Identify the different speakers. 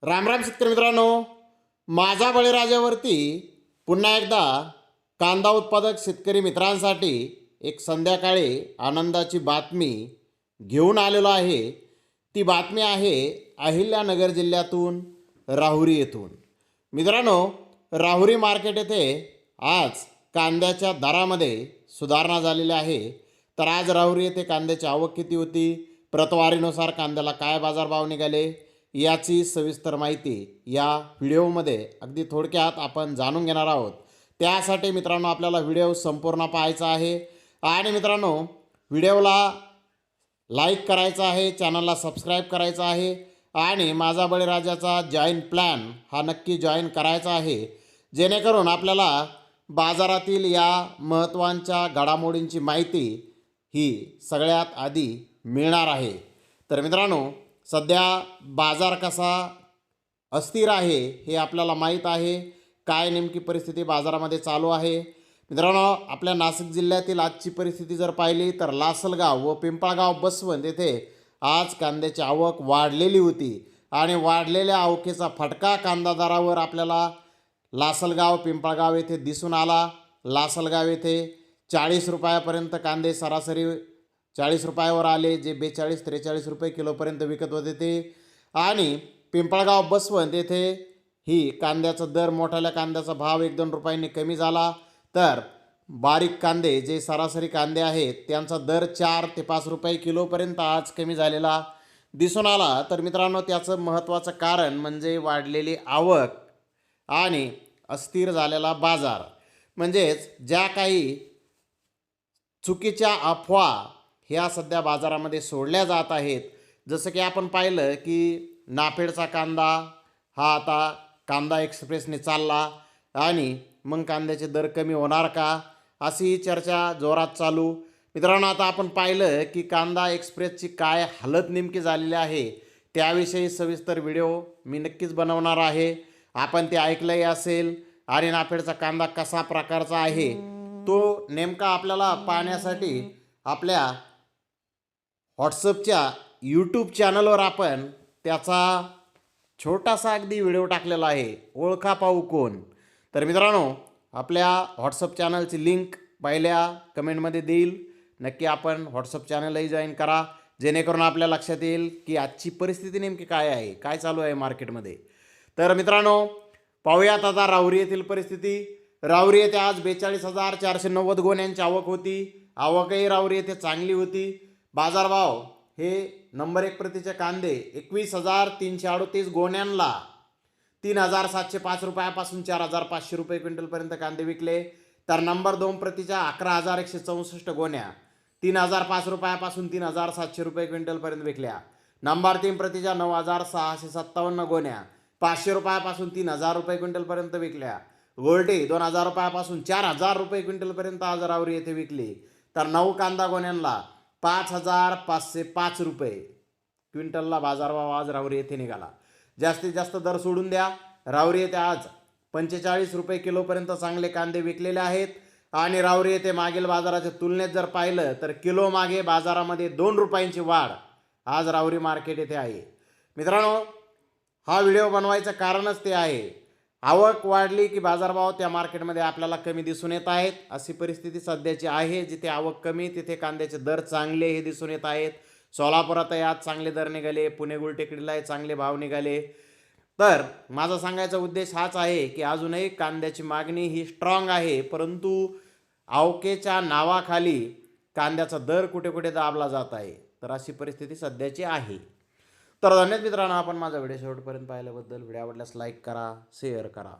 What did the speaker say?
Speaker 1: रामराम शेतकरी मित्रांनो, माझा बळीराजावरती पुन्हा एकदा कांदा उत्पादक शेतकरी मित्रांसाठी एक संध्याकाळी आनंदाची बातमी घेऊन आलेलो आहे. ती बातमी आहे अहिल्यानगर जिल्ह्यातून राहुरी येथून. मित्रांनो, राहुरी मार्केट येथे आज कांद्याच्या दरामध्ये सुधारणा झालेली आहे. तर आज राहुरी येथे कांद्याची आवक किती होती, प्रतवारीनुसार कांद्याला काय बाजारभाव निघाले, याची सविस्तर माहिती या व्हिडिओमध्ये अगदी थोडक्यात आपण जाणून घेणार आहोत. त्यासाठी मित्रांनो आपल्याला व्हिडिओ संपूर्ण पाहायचा आहे. आणि मित्रांनो, व्हिडिओला लाईक करायचा आहे, चॅनलला सबस्क्राईब करायचं आहे आणि माझा बळीराजाचा जॉईन प्लॅन हा नक्की जॉईन करायचा आहे, जेणेकरून आपल्याला बाजारातील या महत्त्वाच्या घडामोडींची माहिती ही सगळ्यात आधी मिळणार आहे. तर मित्रांनो, सध्या बाजार कसा अस्थिर आहे हे आपल्याला माहीत आहे. काय नेमकी परिस्थिती बाजारामध्ये चालू आहे. मित्रांनो, आपल्या नाशिक जिल्ह्यातील आजची परिस्थिती जर पाहिली तर लासलगाव व पिंपळगाव बसवंत येथे आज कांद्याची आवक वाढलेली होती आणि वाढलेल्या आवकेचा फटका कांदा दरावर आपल्याला लासलगाव पिंपळगाव येथे दिसून आला. लासलगाव येथे 40 रुपयापर्यंत कांदे सरासरी 40 रुपयावर आले, जे 42-43 रुपये किलोपर्यंत विकत होते ते. आणि पिंपळगाव बसवंत येथे ही कांद्याचा दर, मोठ्याल्या कांद्याचा भाव 1-2 रुपयांनी कमी झाला. तर बारीक कांदे जे सरासरी कांदे आहेत त्यांचा दर 4 ते 5 रुपये किलोपर्यंत आज कमी झालेला दिसून आला. तर मित्रांनो, त्याचं महत्त्वाचं कारण म्हणजे वाढलेली आवक आणि अस्थिर झालेला बाजार. म्हणजेच ज्या काही चुकीच्या अफवा ह्या सध्या बाजारामध्ये सोडल्या जात आहेत. जसं की आपण पाहिलं की नाफेडचा कांदा हा आता कांदा एक्सप्रेसने चालला आणि मग कांद्याचे दर कमी होणार का, अशी चर्चा जोरात चालू. मित्रांनो, आता आपण पाहिलं की कांदा एक्सप्रेसची काय हालत नेमकी झालेली आहे त्याविषयी सविस्तर व्हिडिओ मी नक्कीच बनवणार आहे. आपण ते ऐकलंही असेल. आणि नाफेडचा कांदा कसा प्रकारचा आहे तो नेमका आपल्याला पाहण्यासाठी आपल्या व्हॉट्सअपच्या यूट्यूब चॅनलवर आपण त्याचा छोटासा अगदी व्हिडिओ टाकलेला आहे, ओळखा पाहू कोण. तर मित्रांनो, आपल्या व्हॉट्सअप चॅनलची लिंक पहिल्या कमेंटमध्ये देईल. नक्की आपण व्हॉट्सअप चॅनलही जॉईन करा, जेणेकरून आपल्या लक्षात येईल की आजची परिस्थिती नेमकी काय आहे, काय चालू आहे मार्केटमध्ये. तर मित्रांनो, पाहूयात आता राहुरी येथील परिस्थिती. राहुरी येथे आज 42,490 गोण्यांची आवक होती. आवकही राहुरी येथे चांगली होती. बाजारभाव हे नंबर 1 प्रतीचे कांदे 21,338 गोण्यांना 3,705 रुपयापासून 4,500 रुपये क्विंटलपर्यंत कांदे विकले. तर नंबर 2 प्रतीच्या 11,164 गोण्या 3,005 रुपयापासून 3,700 रुपये क्विंटलपर्यंत विकल्या. नंबर 3 प्रतीच्या 9,657 गोण्या 500 रुपयापासून 3,000 रुपये क्विंटलपर्यंत विकल्या. गोल्टी 2,000 रुपयापासून 4,000 रुपये क्विंटलपर्यंत आज राहुरी येथे विकली. तर 9 कांदा गोण्यांना 5,505 रुपये क्विंटलला बाजारभाव आज राहुरी येथे निघाला. जास्तीत जास्त दर सोडून द्या. राहुरी येथे आज 45 रुपये किलोपर्यंत चांगले कांदे विकलेले आहेत. आणि राहुरी येथे मागील बाजाराच्या तुलनेत जर पाहिलं तर किलो मागे बाजारामध्ये 2 रुपयांची वाढ आज राहुरी मार्केट येथे आहे. मित्रांनो, हा व्हिडिओ बनवायचं कारणच ते आहे. आवक वाढली की बाजारभाव त्या मार्केटमध्ये आपल्याला कमी दिसून येत आहेत. अशी परिस्थिती सध्याची आहे. जिथे आवक कमी तिथे कांद्याचे दर चांगले हे दिसून येत आहेत. सोलापुरातही आज चांगले दर निघाले, पुणे गुलटेकडीलाही चांगले भाव निघाले. तर माझा सांगायचा उद्देश हाच आहे की अजूनही कांद्याची मागणी ही स्ट्रॉंग आहे, परंतु आवकेच्या नावाखाली कांद्याचा दर कुठे कुठे दाबला जात आहे. तर अशी परिस्थिती सध्याची आहे. तर धन्यवाद मित्रांनो, आपण माझा व्हिडिओ शेवटपर्यंत पाहिल्याबद्दल. व्हिडिओ आवडल्यास लाईक करा, शेअर करा.